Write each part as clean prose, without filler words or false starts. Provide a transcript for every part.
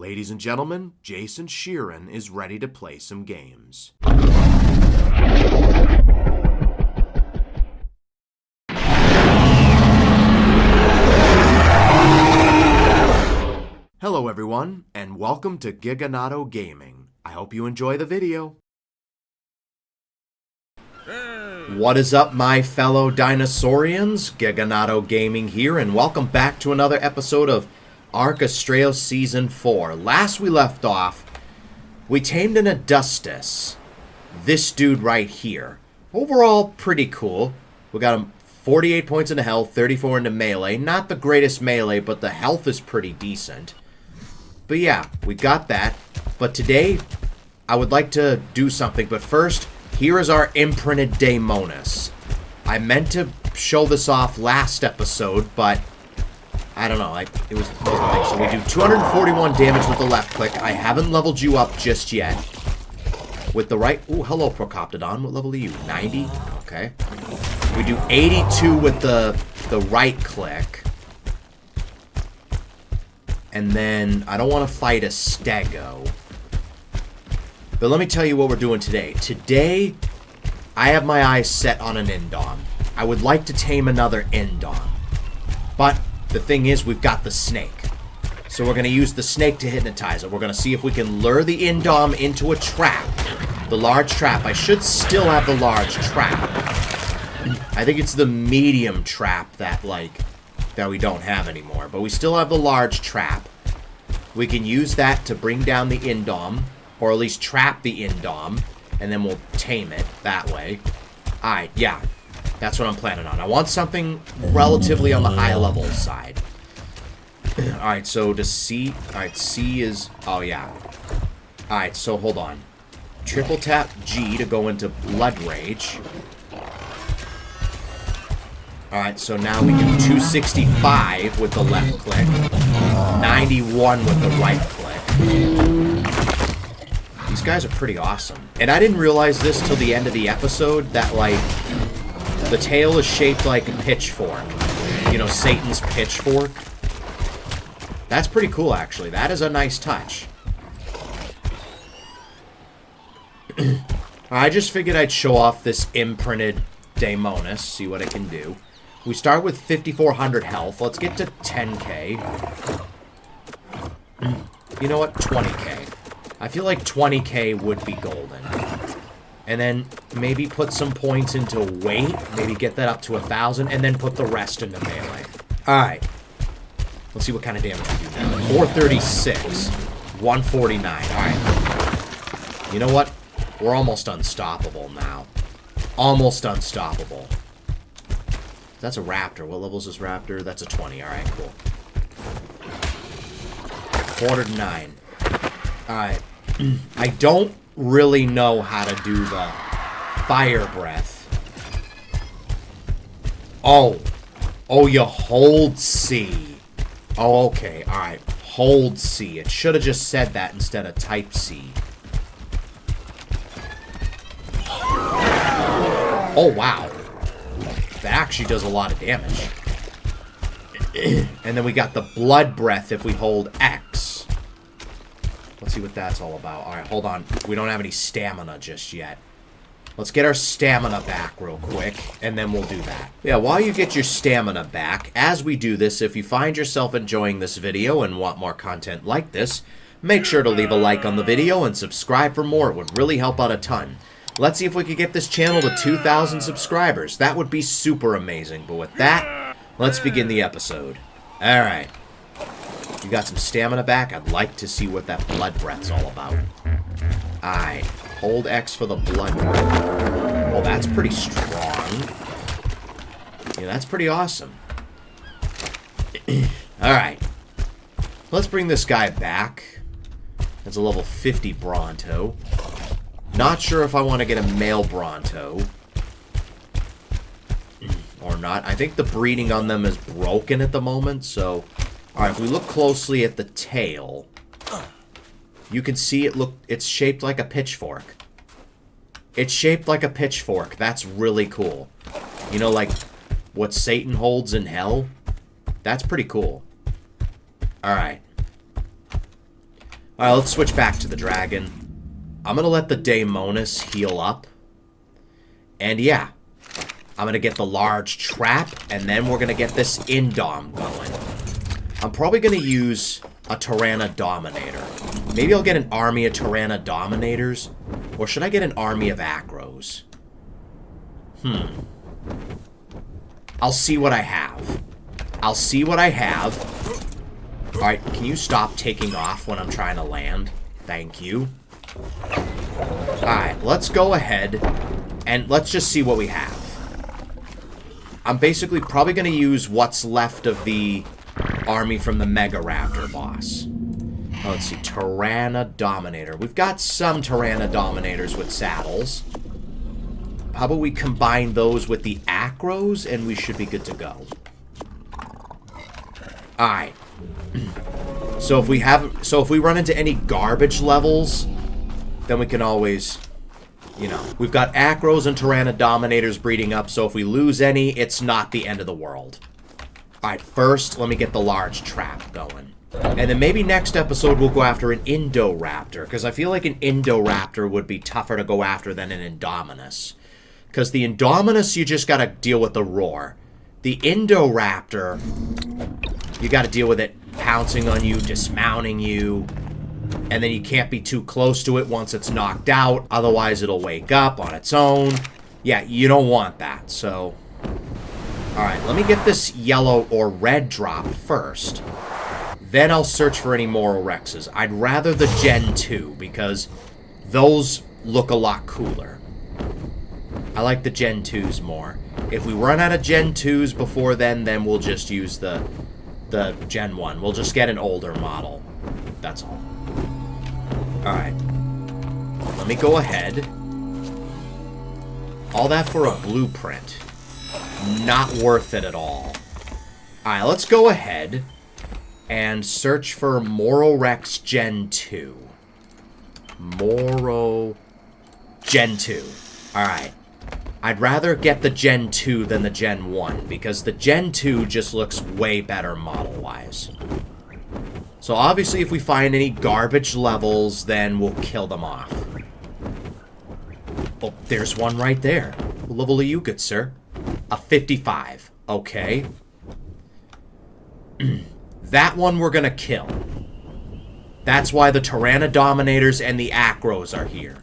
Ladies and gentlemen, Jason Sheeran is ready to play some games. Hello everyone, and welcome to Giganato Gaming. I hope you enjoy the video. What is up, my fellow dinosaurians? Giganato Gaming here, and welcome back to another episode of Astraeos Season 4. Last we left off, we tamed an Adustus. This dude right here. Overall, pretty cool. We got him 48 points into health, 34 into melee. Not the greatest melee, but the health is pretty decent. But yeah, we got that. But today, I would like to do something. But first, here is our imprinted Indominus. I meant to show this off last episode, but I don't know. It was like, so we do 241 damage with the left click. I haven't leveled you up just yet. With the right... Ooh, hello, Procoptodon. What level are you? 90? Okay. We do 82 with the right click. And then, I don't want to fight a Stego. But let me tell you what we're doing today. Today, I have my eyes set on an Indom. I would like to tame another Indom. But the thing is, we've got the snake. So we're going to use the snake to hypnotize it. We're going to see if we can lure the Indom into a trap. The large trap. I should still have the large trap. I think it's the medium trap that we don't have anymore. But we still have the large trap. We can use that to bring down the Indom. Or at least trap the Indom. And then we'll tame it that way. Alright, yeah. That's what I'm planning on. I want something relatively on the high level side. Alright, so to C... Alright, C is... Oh, yeah. Alright, so hold on. Triple tap G to go into Blood Rage. Alright, so now we do 265 with the left click. 91 with the right click. These guys are pretty awesome. And I didn't realize this till the end of the episode, that, the tail is shaped like a pitchfork. You know, Satan's pitchfork. That's pretty cool, actually. That is a nice touch. I just figured I'd show off this imprinted Indominus, see what it can do. We start with 5,400 health. Let's get to 10k. You know what? 20k. I feel like 20k would be golden. And then maybe put some points into weight. Maybe get that up to 1,000. And then put the rest into melee. Alright. Let's see what kind of damage we do now. 436. 149. Alright. You know what? We're almost unstoppable now. Almost unstoppable. That's a raptor. What level is this raptor? That's a 20. Alright, cool. 409. Alright. I don't really know how to do the fire breath. Oh. Oh, you hold C. Oh, okay. Alright. Hold C. It should have just said that instead of type C. Oh, wow. That actually does a lot of damage. And then we got the blood breath if we hold X. Let's see what that's all about. Alright, hold on. We don't have any stamina just yet. Let's get our stamina back real quick, and then we'll do that. Yeah, while you get your stamina back, as we do this, if you find yourself enjoying this video and want more content like this, make sure to leave a like on the video and subscribe for more. It would really help out a ton. Let's see if we could get this channel to 2,000 subscribers. That would be super amazing. But with that, let's begin the episode. Alright. You got some stamina back? I'd like to see what that blood breath's all about. Alright. Hold X for the blood breath. Oh, that's pretty strong. Yeah, that's pretty awesome. Alright. Let's bring this guy back. That's a level 50 Bronto. Not sure if I want to get a male Bronto. Or not. I think the breeding on them is broken at the moment, so... Alright, if we look closely at the tail, you can see it's shaped like a pitchfork. It's shaped like a pitchfork. That's really cool. You know, like what Satan holds in hell? That's pretty cool. Alright. Alright, let's switch back to the dragon. I'm gonna let the Indominus heal up. And yeah, I'm gonna get the large trap, and then we're gonna get this Indom going. I'm probably gonna use a Tyrannodominator. Maybe I'll get an army of Tyrannodominators, or should I get an army of Astraeos? I'll see what I have. I'll see what I have. Alright, can you stop taking off when I'm trying to land? Thank you. Alright, let's go ahead and let's just see what we have. I'm basically probably going to use what's left of the army from the Mega Raptor boss. Oh, let's see, Tyrannodominator. We've got some Tyrannodominators with saddles. How about we combine those with the Astraeos and we should be good to go. Alright. So if we run into any garbage levels, then we can always, you know, we've got Astraeos and Tyrannodominators breeding up, so if we lose any, it's not the end of the world. Alright, first, let me get the large trap going. And then maybe next episode we'll go after an Indoraptor, because I feel like an Indoraptor would be tougher to go after than an Indominus. Because the Indominus, you just gotta deal with the roar. The Indoraptor, you gotta deal with it pouncing on you, dismounting you, and then you can't be too close to it once it's knocked out, otherwise it'll wake up on its own. Yeah, you don't want that, so... Alright, let me get this yellow or red drop first. Then I'll search for any Moral Rexes. I'd rather the Gen 2, because those look a lot cooler. I like the Gen 2s more. If we run out of Gen 2s before then we'll just use the Gen 1. We'll just get an older model. That's all. Alright. Let me go ahead. All that for a blueprint. Not worth it at all. Alright, let's go ahead and search for Moral Rex Gen 2. Moral Gen 2. Alright. I'd rather get the Gen 2 than the Gen 1, because the Gen 2 just looks way better model-wise. So obviously if we find any garbage levels, then we'll kill them off. Oh, there's one right there. What level are you, good sir? A 55. Okay. That one we're gonna kill. That's why the Tyrannodominators and the Astraeos are here.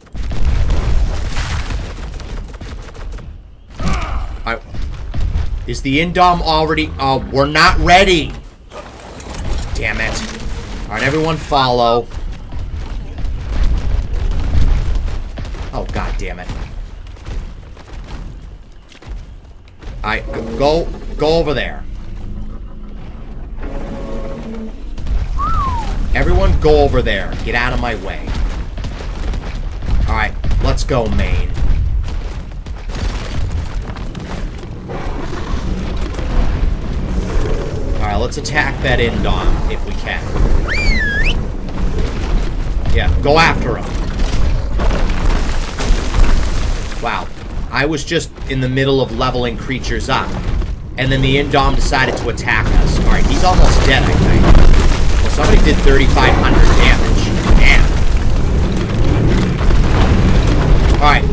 Is the Indom already... Oh, we're not ready! Damn it. Alright, everyone follow. Oh, god damn it. Alright, go over there. Everyone go over there. Get out of my way. Alright, let's go, main. Alright, let's attack that Indom, if we can. Yeah, go after him. Wow. I was just in the middle of leveling creatures up. And then the Indom decided to attack us. Alright, he's almost dead, I think. Well, somebody did 3,500 damage. Damn. Alright.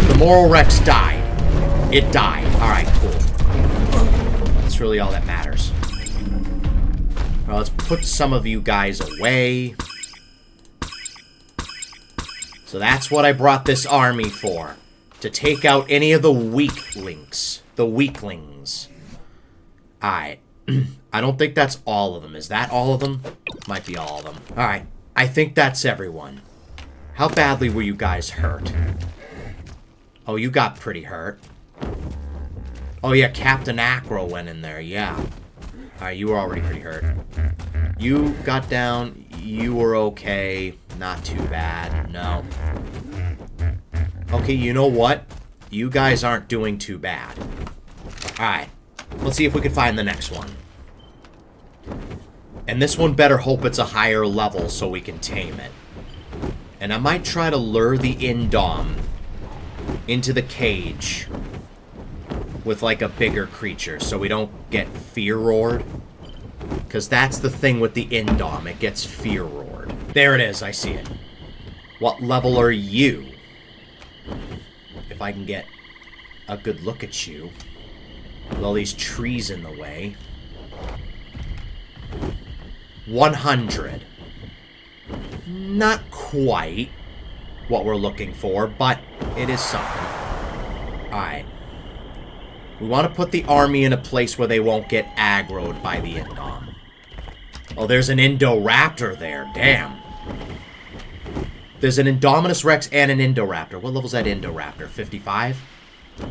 The Moral Rex died. It died. Alright, cool. That's really all that matters. Well, let's put some of you guys away. So that's what I brought this army for. To take out any of the weaklings. The weaklings. Alright. I don't think that's all of them. Is that all of them? Might be all of them. Alright. I think that's everyone. How badly were you guys hurt? Oh, you got pretty hurt. Oh, yeah, Captain Acro went in there. Yeah. Alright, you were already pretty hurt. You got down. You were okay. Not too bad. No. Okay, you know what? You guys aren't doing too bad. Alright. Let's see if we can find the next one. And this one better hope it's a higher level so we can tame it. And I might try to lure the Indom into the cage with, like, a bigger creature so we don't get fear-roared. Because that's the thing with the Indom. It gets fear-roared. board. There it is, I see it. What level are you? If I can get a good look at you. With all these trees in the way. 100. Not quite what we're looking for, but it is something. Alright. We want to put the army in a place where they won't get aggroed by the Indom. Oh, there's an Indoraptor there. Damn. There's an Indominus Rex and an Indoraptor. What level's that Indoraptor? 55?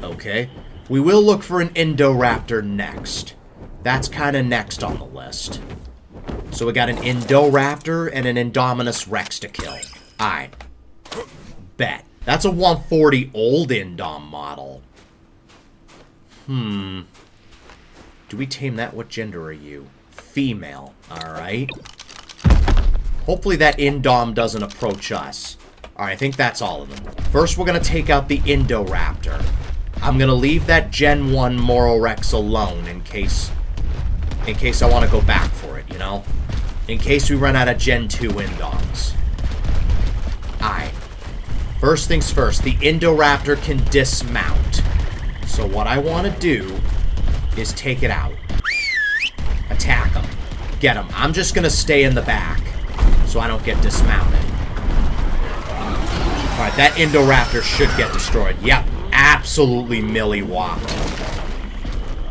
Okay. We will look for an Indoraptor next. That's kind of next on the list. So we got an Indoraptor and an Indominus Rex to kill. Alright. Bet. That's a 140 old Indom model. Do we tame that? What gender are you? Female. Alright. Hopefully that Indom doesn't approach us. Alright, I think that's all of them. First, we're going to take out the Indoraptor. I'm going to leave that Gen 1 Moral Rex alone in case I want to go back for it, you know? In case we run out of Gen 2 Indoms. Alright. First things first, the Indoraptor can dismount. So what I want to do is take it out. Attack him. Get him. I'm just going to stay in the back so I don't get dismounted. Alright, that Indoraptor should get destroyed. Yep, absolutely millie-whopped.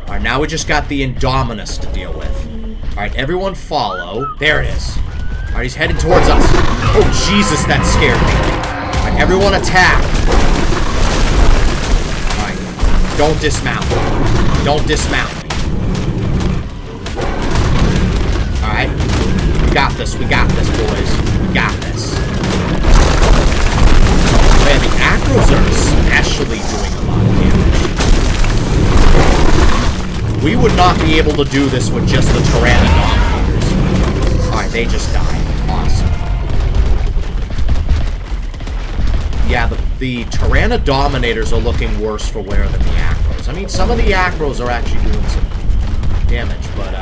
Alright, now we just got the Indominus to deal with. Alright, everyone follow. There it is. Alright, he's heading towards us. Oh, Jesus, that scared me. Alright, everyone attack. Alright, don't dismount. Don't dismount. Alright, we got this, boys. We got this. Man, the Acros are especially doing a lot of damage. We would not be able to do this with just the Tyrannodominators. Alright, they just died. Awesome. Yeah, the Tyrannodominators are looking worse for wear than the Acros. I mean, some of the Acros are actually doing some damage, but,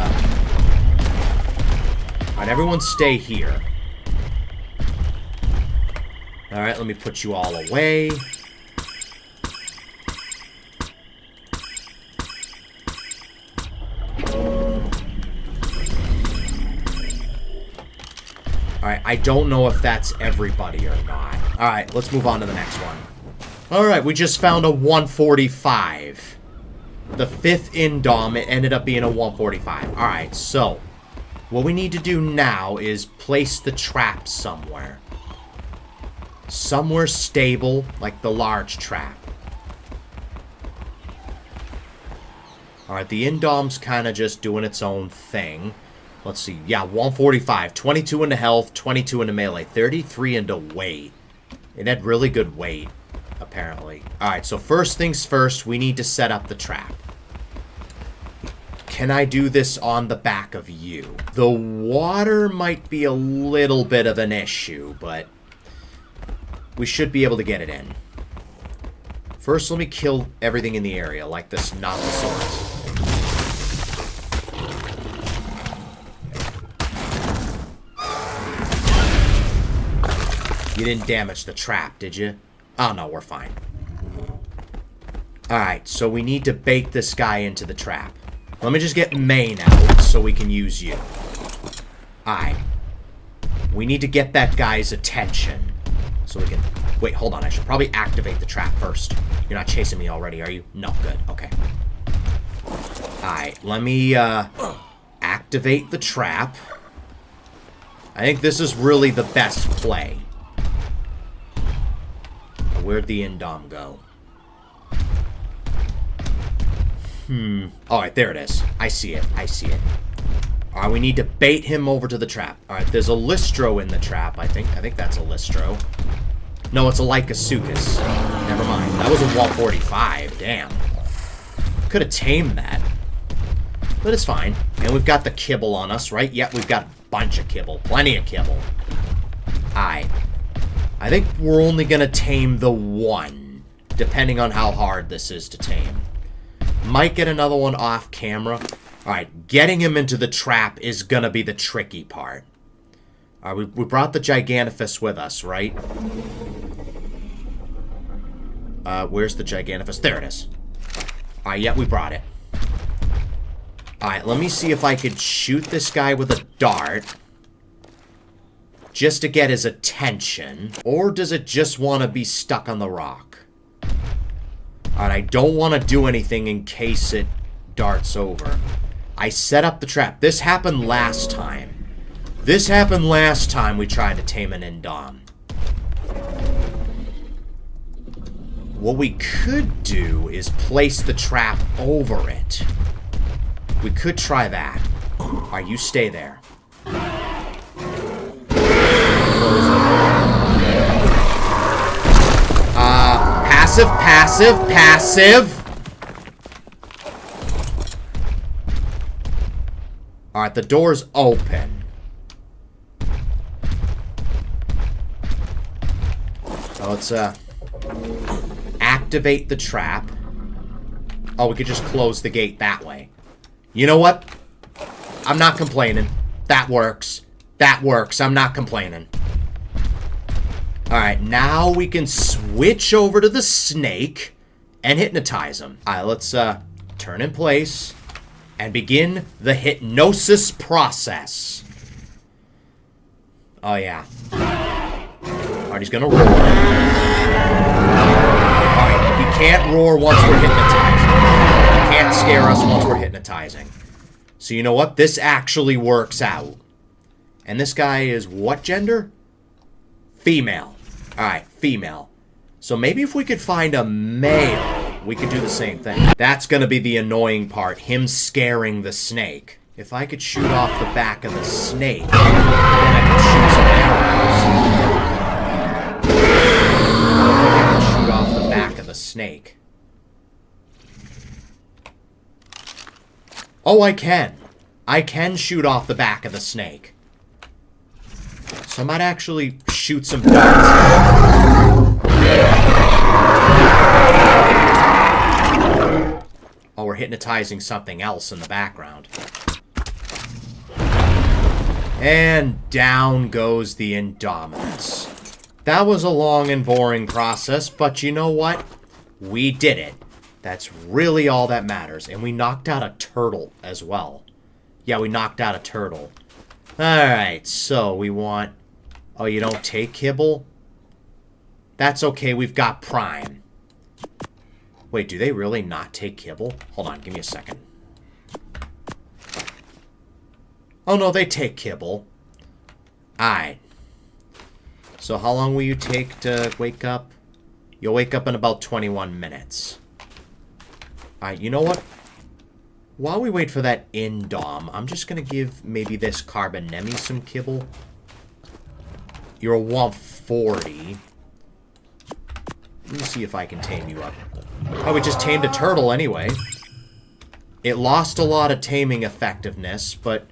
Alright, everyone stay here. Alright, let me put you all away. Alright, I don't know if that's everybody or not. Alright, let's move on to the next one. Alright, we just found a 145. The 5th Indom, it ended up being a 145. Alright, so what we need to do now is place the trap somewhere. Somewhere stable, like the large trap. Alright, the Indom's kind of just doing its own thing. Let's see. Yeah, 145. 22 into health, 22 into melee, 33 into weight. It had really good weight, apparently. Alright, so first things first, we need to set up the trap. Can I do this on the back of you? The water might be a little bit of an issue, but we should be able to get it in. First, let me kill everything in the area, like this Nothosaurus. You didn't damage the trap, did you? Oh, no, we're fine. Alright, so we need to bait this guy into the trap. Let me just get Main out so we can use you. Alright. We need to get that guy's attention. So we can... Wait, hold on. I should probably activate the trap first. You're not chasing me already, are you? No, good. Okay. Alright, let me, activate the trap. I think this is really the best play. Where'd the Indom go? Alright, there it is. I see it. I see it. Alright, we need to bait him over to the trap. Alright, there's a Listro in the trap, I think. I think that's a Listro. No, it's a Lycosuchus. Never mind. That was a 145. Damn. Could have tamed that. But it's fine. And we've got the kibble on us, right? Yep, we've got a bunch of kibble. Plenty of kibble. Alright. I think we're only going to tame the one, depending on how hard this is to tame. Might get another one off camera. Alright, getting him into the trap is going to be the tricky part. Alright, we brought the Giganophus with us, right? Where's the Giganophus? There it is. Alright, yeah, we brought it. Alright, let me see if I could shoot this guy with a dart. Just to get his attention. Or does it just want to be stuck on the rock? Alright, I don't want to do anything in case it darts over. I set up the trap. This happened last time. This happened last time we tried to tame an Indom. What we could do is place the trap over it. We could try that. Alright, you stay there. Passive. Alright, the door's open. So let's, activate the trap. Oh, we could just close the gate that way. You know what? I'm not complaining. That works. That works. I'm not complaining. Alright, now we can switch over to the snake and hypnotize him. Alright, let's turn in place and begin the hypnosis process. Oh, yeah. Alright, he's gonna roar. Alright, he can't roar once we're hypnotizing. He can't scare us once we're hypnotizing. So you know what? This actually works out. And this guy is what gender? Female. Alright, female. So maybe if we could find a male, we could do the same thing. That's gonna be the annoying part, him scaring the snake. If I could shoot off the back of the snake, then I could shoot some arrows. I don't think I can shoot off the back of the snake. Oh, I can. I can shoot off the back of the snake. So I might actually shoot some darts. Oh, we're hypnotizing something else in the background. And down goes the Indominus. That was a long and boring process, but you know what? We did it. That's really all that matters. And we knocked out a turtle as well. Yeah, we knocked out a turtle. Alright, so we want... Oh, you don't take kibble? That's okay, we've got prime. Wait, do they really not take kibble? Hold on, give me a second. Oh no, they take kibble. Alright. So how long will you take to wake up? You'll wake up in about 21 minutes. Alright, you know what? While we wait for that Indom, I'm just going to give maybe this Carbonemi some kibble. You're a 140. Let me see if I can tame you up. Oh, we just tamed a turtle anyway. It lost a lot of taming effectiveness, but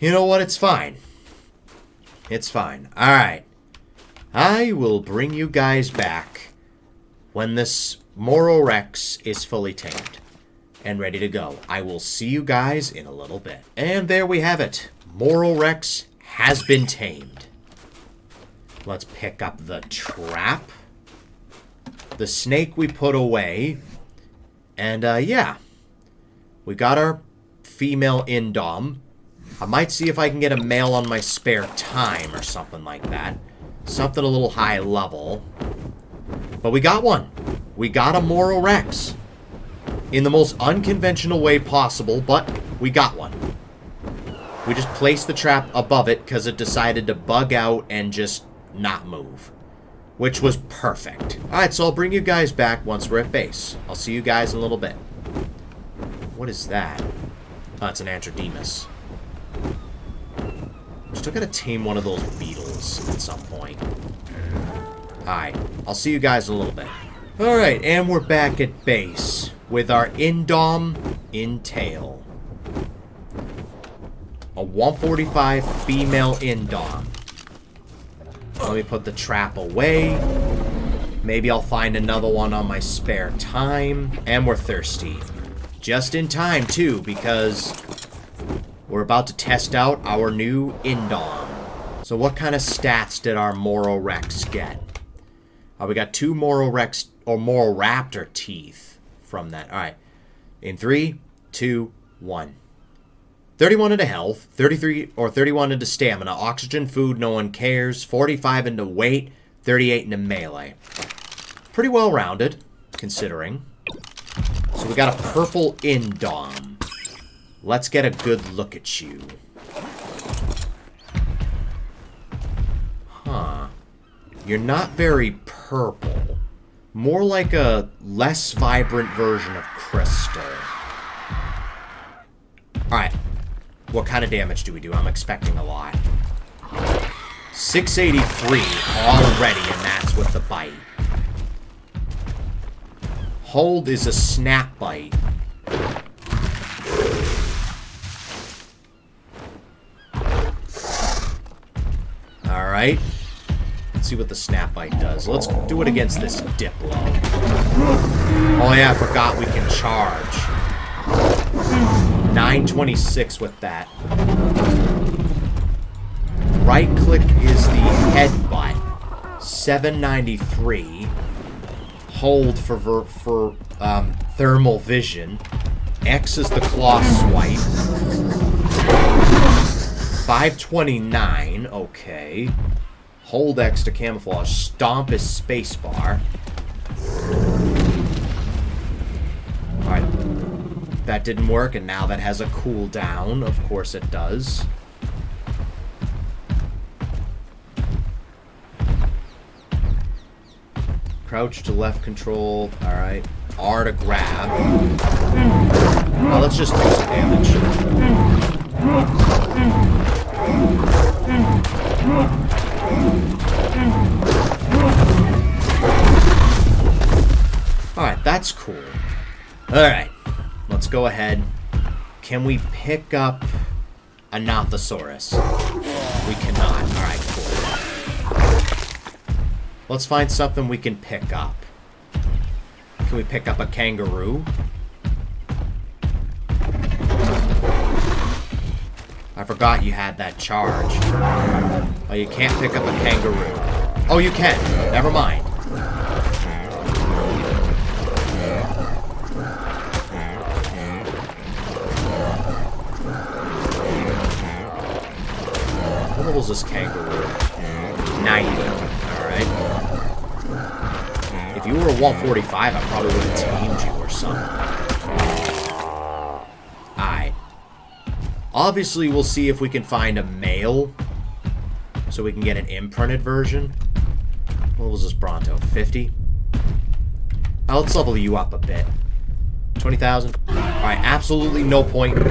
you know what? It's fine. It's fine. Alright. I will bring you guys back when this Moro Rex is fully tamed and ready to go. I will see you guys in a little bit. And there we have it. Moro Rex has been tamed. Let's pick up the trap. The snake we put away. And, yeah. We got our female Indom. I might see if I can get a male on my spare time or something like that. Something a little high level. But we got one. We got a Moro Rex. In the most unconventional way possible, but we got one. We just placed the trap above it because it decided to bug out and just not move. Which was perfect. Alright, so I'll bring you guys back once we're at base. I'll see you guys in a little bit. What is that? Oh, it's an Androdemus. Still gotta tame one of those beetles at some point. Alright, I'll see you guys in a little bit. Alright, and we're back at base with our Indom in tail. A 145 female Indom. Let me put the trap away. Maybe I'll find another one on my spare time. And we're thirsty. Just in time, too, because we're about to test out our new Indom. So what kind of stats did our Moro Rex get? We got 2 Moro Rex or Moro Raptor teeth from that. Alright. In 3, 2, 1. 31 into health, 33 or 31 into stamina, oxygen, food, no one cares, 45 into weight, 38 into melee. Pretty well rounded, considering. So we got a purple Indom. Let's get a good look at you. Huh. You're not very purple. More like a less vibrant version of Crystal. Alright. What kind of damage do we do? I'm expecting a lot. 683 already, and that's with the bite. Hold is a snap bite. Alright. Let's see what the snap bite does. Let's do it against this Diplo. Oh yeah, I forgot we can charge. 926 with that. Right click is the headbutt. 793. Hold for thermal vision. X is the claw swipe. 529. Okay. Hold X to camouflage. Stomp is spacebar. Alright. That didn't work, and now that has a cooldown. Of course it does. Crouch to left control. Alright. R to grab. Well, let's just do some damage. Alright, that's cool. Alright. Let's go ahead. Can we pick up a Nothosaurus? We cannot. Alright, cool. Let's find something we can pick up. Can we pick up a kangaroo? I forgot you had that charge. Oh, you can't pick up a kangaroo. Oh, you can. Never mind. What level is this kangaroo? 90. Alright. If you were a 145, I probably would have tamed you or something. Alright. Obviously, we'll see if we can find a male, so we can get an imprinted version. What was this Bronto? 50? Oh, let's level you up a bit. 20,000? Alright, absolutely no point in me.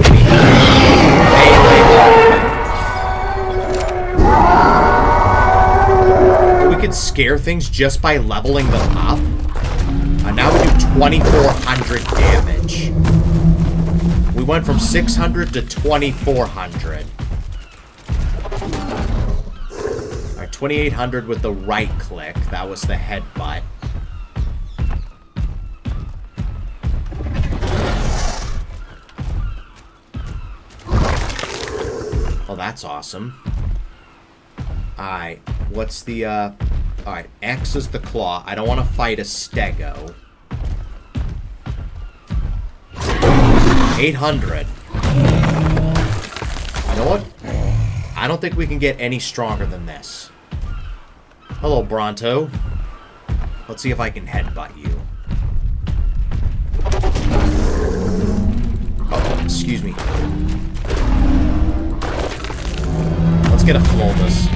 We could scare things just by leveling them up. Now we do 2,400 damage. We went from 600 to 2,400. Alright, 2,800 with the right click. That was the headbutt. Oh, that's awesome. Alright, what's the, Alright, X is the claw. I don't want to fight a stego. 800. You know what? I don't think we can get any stronger than this. Hello, Bronto. Let's see if I can headbutt you. Oh, excuse me. Let's get a Flobus.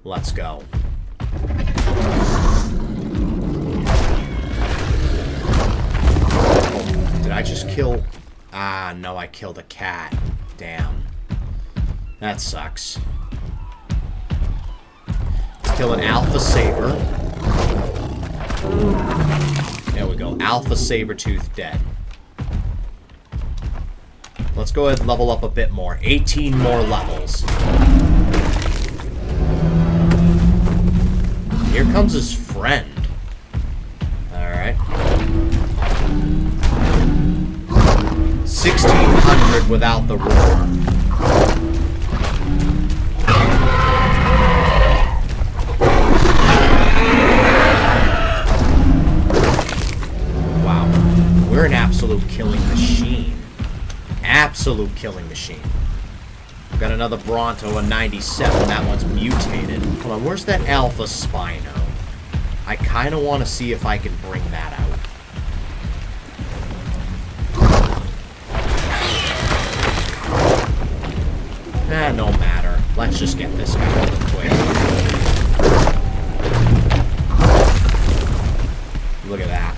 Let's go. Did I just kill... Ah, no, I killed a cat. Damn. That sucks. Let's kill an Alpha Saber. There we go. Alpha Sabertooth dead. Let's go ahead and level up a bit more. 18 more levels. Here comes his friend. Alright. 1,600 without the roar. absolute killing machine. We've got another Bronto, a 97. That one's mutated. Hold on, where's that Alpha Spino? I kind of want to see if I can bring that out. No matter. Let's just get this guy real quick. Look at that.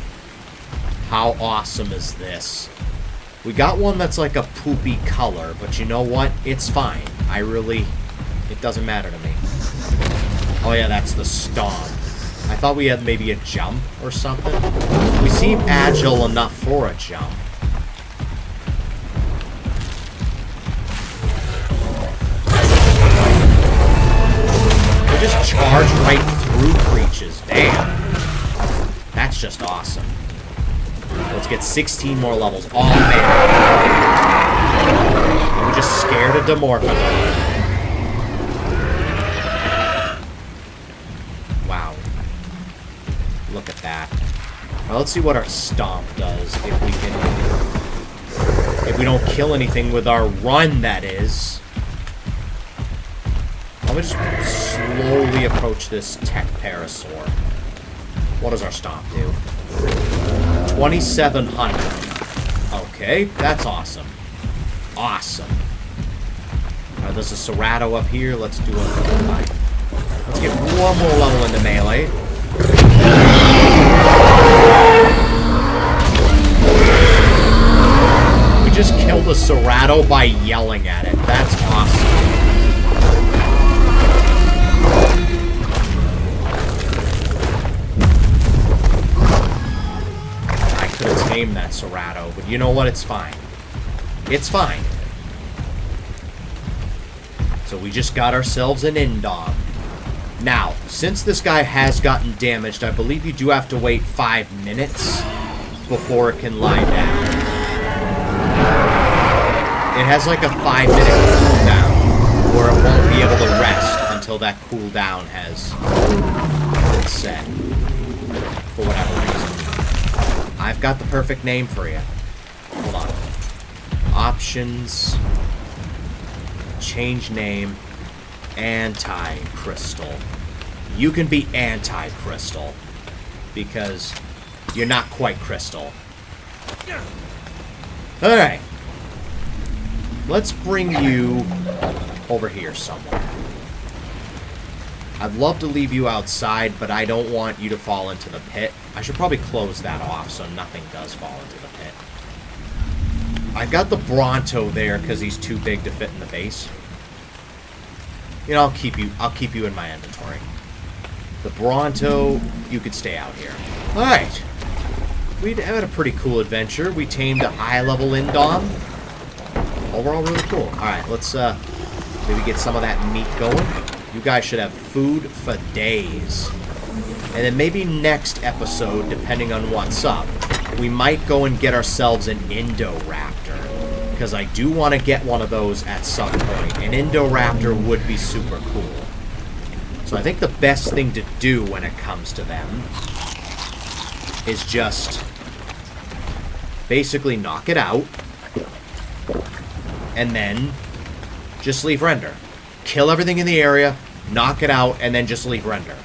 How awesome is this? We got one that's like a poopy color, but you know what? It's fine. It doesn't matter to me. Oh yeah, that's the stomp. I thought we had maybe a jump or something. We seem agile enough for a jump. We just charge right through creatures. Damn. That's just awesome. Let's get 16 more levels. Oh, man. We just scared a Dimorphodon. Wow. Look at that. Well, let's see what our Stomp does. If we don't kill anything with our run, that is. Let me just slowly approach this Tech Parasaur. What does our Stomp do? 2,700. Okay, that's awesome. Awesome. Alright, there's a Cerato up here. Let's do a... Let's get one more level into melee. We just killed a Cerato by yelling at it. That's awesome. Tame that Cerato, but you know what? It's fine. It's fine. So we just got ourselves an Indom. Now, since this guy has gotten damaged, I believe you do have to wait 5 minutes before it can lie down. It has like a 5-minute cooldown where it won't be able to rest until that cooldown has been set. For whatever reason. I've got the perfect name for you. Hold on. Options. Change name. Anti-Crystal. You can be Anti-Crystal. Because you're not quite Crystal. Alright. Let's bring you over here somewhere. I'd love to leave you outside, but I don't want you to fall into the pit. I should probably close that off so nothing does fall into the pit. I've got the Bronto there because he's too big to fit in the base. You know, I'll keep you in my inventory. The Bronto, you could stay out here. Alright. We had a pretty cool adventure. We tamed a high-level Indom. Overall, really cool. Alright, let's maybe get some of that meat going. You guys should have food for days. And then maybe next episode, depending on what's up, we might go and get ourselves an Indoraptor. Because I do want to get one of those at some point. An Indoraptor would be super cool. So I think the best thing to do when it comes to them is just basically knock it out. And then just leave render. Kill everything in the area, knock it out, and then just leave render.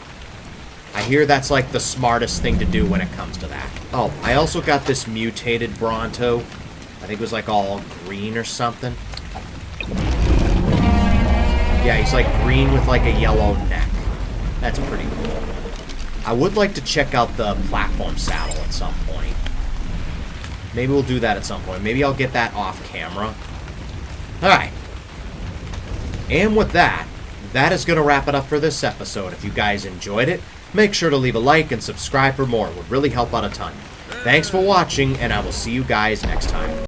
I hear that's like the smartest thing to do when it comes to that. Oh, I also got this mutated Bronto. I think it was like all green or something. Yeah, he's like green with like a yellow neck. That's pretty cool. I would like to check out the platform saddle at some point. Maybe we'll do that at some point. Maybe I'll get that off camera. Alright. And with that, that is going to wrap it up for this episode. If you guys enjoyed it, make sure to leave a like and subscribe for more. It would really help out a ton. Thanks for watching, and I will see you guys next time.